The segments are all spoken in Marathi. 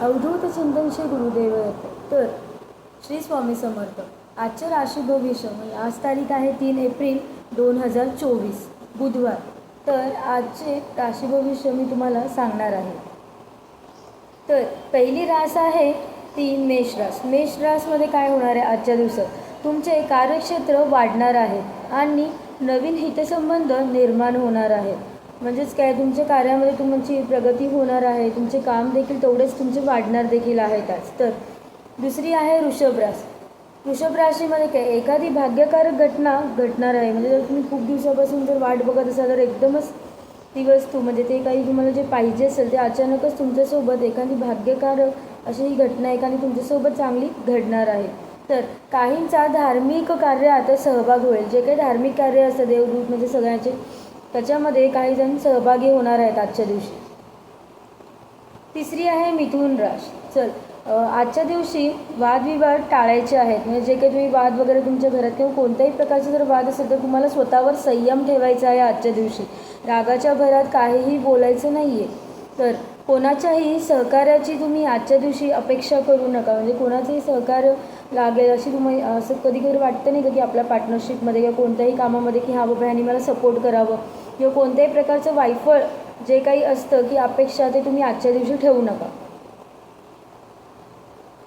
अवधूत चिंतन श्री गुरुदेव दत्त. तर श्री स्वामी समर्थ. आजचे राशी भविष्य म्हणजे आज तारीख आहे 3 एप्रिल 2024 बुधवार. तर आजचे राशी भविष्य मी तुम्हाला सांगणार आहे. तर पहिली रास आहे ती मेष रास. मेष रासमध्ये काय होणार आहे आजच्या दिवसात? तुमचे कार्यक्षेत्र वाढणार आहे आणि नवीन हितसंबंध निर्माण होणार आहेत. म्हणजेच काय, तुमच्या कार्यामध्ये तुमची प्रगती होणार आहे. तुमचे काम देखील तेवढेच तुमचे वाढणार देखील आहेत आज. तर दुसरी आहे वृषभ रास. वृषभ राशीमध्ये काय, एखादी भाग्यकारक घटना घडणार आहे. म्हणजे जर तुम्ही खूप दिवसापासून जर वाट बघत असाल तर एकदमच ती वस्तू म्हणजे ते काही तुम्हाला जे पाहिजे असेल ते अचानकच तुमच्यासोबत एखादी भाग्यकारक अशी ही घटना एखादी तुमच्यासोबत चांगली घडणार आहे. तर काहींचा धार्मिक कार्य आता सहभाग होईल. जे काही धार्मिक कार्य असतं देवदूत म्हणजे सगळ्यांचे, त्याच्यामध्ये काही जण सहभागी होणार आहेत आजच्या दिवशी. तिसरी आहे मिथुन रास. आजच्या दिवशी वादविवाद टाळायचे आहेत. म्हणजे जे काही तुम्ही वाद वगैरे तुमच्या घरात किंवा कोणत्याही प्रकारचे जर वाद असेल तर तुम्हाला स्वतःवर संयम ठेवायचा आहे आजच्या दिवशी. रागाच्या भरात काहीही बोलायचं नाही आहे. तर कोणाच्याही सहकार्याची तुम्ही आजच्या दिवशी अपेक्षा करू नका. म्हणजे कोणाचंही सहकार्य लागेल अशी तुम्ही असं कधी कधी वाटतं नाही का की आपल्या पार्टनरशिपमध्ये किंवा कोणत्याही कामामध्ये की हा बाबा ह्याने मला सपोर्ट करावं, किंवा कोणत्याही प्रकारचं वायफळ जे काही असतं की अपेक्षा ते तुम्ही आजच्या दिवशी ठेवू नका.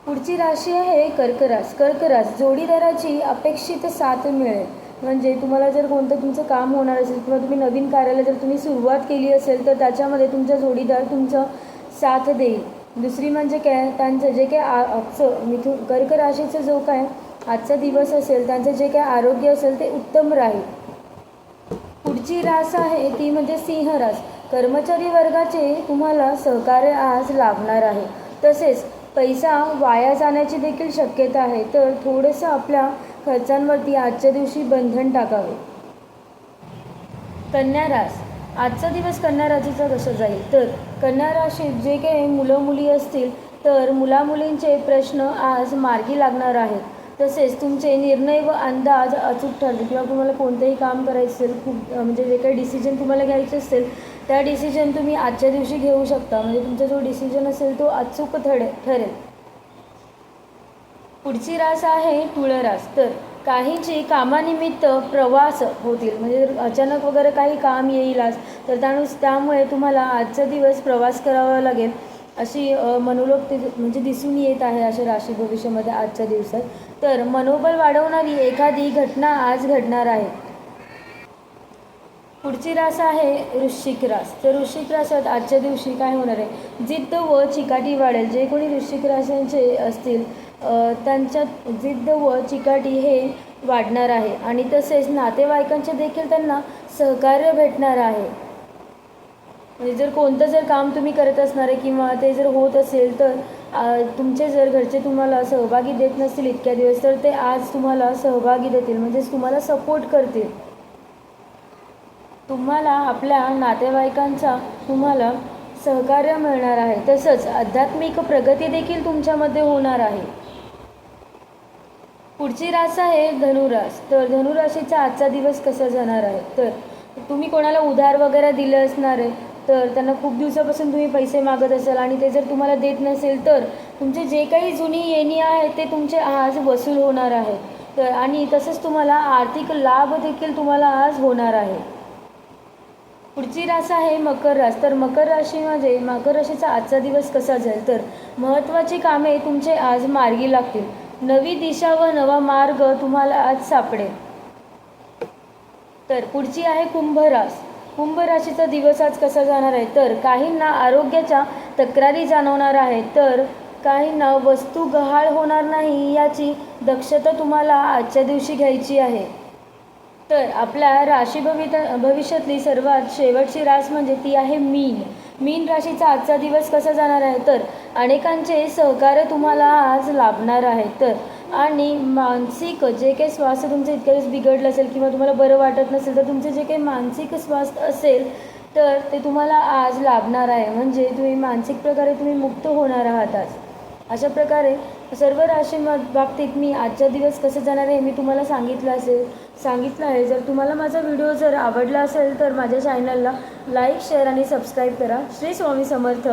पुढची राशी आहे कर्क रास. कर्क रास जोडीदाराची अपेक्षित साथ मिळेल. म्हणजे तुम्हाला जर कोणतं तुमचं काम होणार असेल किंवा तुम्ही नवीन कार्याला जर तुम्ही सुरुवात केली असेल तर त्याच्यामध्ये तुमचा जोडीदार तुमचं साथ देईल. दुसरी म्हणजे काय, त्यांचं जे काय आजचं कर्क राशीचं जो काय आजचा दिवस असेल त्यांचं जे काय आरोग्य असेल ते उत्तम राहील. पुढची रास आहे ती म्हणजे सिंह रास. कर्मचारी वर्गाचे तुम्हाला सहकार्य आज लाभणार आहे. तसेच पैसा वाया जाण्याची देखील शक्यता आहे. तर थोडंसं आपल्या खर्चांवरती आजच्या दिवशी बंधन टाकावे. कन्या रास. आजचा दिवस कन्या राशीचा कसा जाईल? तर कन्या राशीत जे काही मुलं मुली असतील तर मुलामुलींचे प्रश्न आज मार्गी लागणार आहेत. तसेच तुमचे निर्णय व अंदाज अचूक ठरतील. किंवा तुम्हाला कोणतंही काम करायचं असेल, खूप म्हणजे जे काही डिसिजन तुम्हाला घ्यायचे असेल त्या डिसिजन तुम्ही आजच्या दिवशी घेऊ शकता. म्हणजे तुमचा जो डिसिजन असेल तो अचूक ठरेल. पुढची रास आहे तुळ रास. तर काहींची कामानिमित्त प्रवास होतील. म्हणजे अचानक वगैरे काही काम येईल आज, तर त्यामुळे तुम्हाला आजचा दिवस प्रवास करावा लागेल अशी मनोलोक म्हणजे दिसून येत आहे अशा राशी भविष्यामध्ये आजच्या दिवसात. तर मनोबल वाढवणारी एखादी घटना आज घडणार आहे. पुढची रास आहे वृश्चिक रास. तर वृश्चिक रासात आजच्या दिवशी काय होणार आहे, जिद्द व चिकाटी वाढेल. जे कोणी वृश्चिक राशींचे असतील त्यांच्यात जिद्द व चिकाटी हे वाढणार आहे. आणि तसेच नातेवाईकांचे देखील त्यांना सहकार्य भेटणार आहे. म्हणजे जर कोणतं जर काम तुम्ही करत असणार आहे किंवा ते जर होत असेल तर तुमचे जर घरचे तुम्हाला सहभागी देत नसतील इतक्या दिवस, तर ते आज तुम्हाला सहभागी देतील. म्हणजेच तुम्हाला सपोर्ट करतील. तुम्हाला आपल्या नातेवाईकांचा तुम्हाला सहकार्य मिळणार आहे. तसंच आध्यात्मिक प्रगती देखील तुमच्यामध्ये होणार आहे. पुढची रास आहे धनुरास. तर धनुराशीचा आजचा दिवस कसा जाणार आहे? तर तुम्ही कोणाला उधार वगैरे दिलं असणार आहे, तर त्यांना खूप दिवसापासून तुम्ही पैसे मागत असाल आणि ते जर तुम्हाला देत नसेल तर तुमचे जे काही जुनी येणी आहेत ते तुमचे आज वसूल होणार आहे. तर आणि तसंच तुम्हाला आर्थिक लाभ देखील तुम्हाला आज होणार आहे. पुढची रास आहे मकर रास. तर मकर राशीचा आजचा दिवस कसा जाईल? तर महत्त्वाची कामे तुमचे आज मार्गी लागतील. नवी दिशा व नवा मार्ग तुम्हाला आज सापडेल. तर पुढची आहे कुंभ रास. कुंभ राशीचा दिवस आज कसा जाणार आहे? तर काहींना आरोग्याच्या तक्रारी जाणवणार आहेत. तर काहींना वस्तू गहाळ होणार नाही याची दक्षता तुम्हाला आजच्या दिवशी घ्यायची आहे. तर आपल्या राशी भविष्यातली सर्वात शेवटची रास म्हणजे ती आहे मीन राशीचा आजचा दिवस कसा जाणार आहे? तर अनेकांचे सहकार्य तुम्हाला आज लाभणार आहे. तर आणि मानसिक जे काही स्वास्थ्य तुमचं इतक्या दिवस बिघडलं असेल किंवा तुम्हाला बरं वाटत नसेल तर तुमचे जे काही मानसिक स्वास्थ्य असेल तर ते तुम्हाला आज लाभणार आहे. म्हणजे तुम्ही मानसिक प्रकारे तुम्ही मुक्त होणार आहात आज. अशा प्रकारे सर्व राशी बाबतीत मी आजचा दिवस कसं जाणार आहे मी तुम्हाला सांगितलं आहे. जर तुम्हाला माझा व्हिडिओ जर आवडला असेल तर माझ्या चॅनलला लाईक, शेअर आणि सबस्क्राईब करा. श्री स्वामी समर्थ.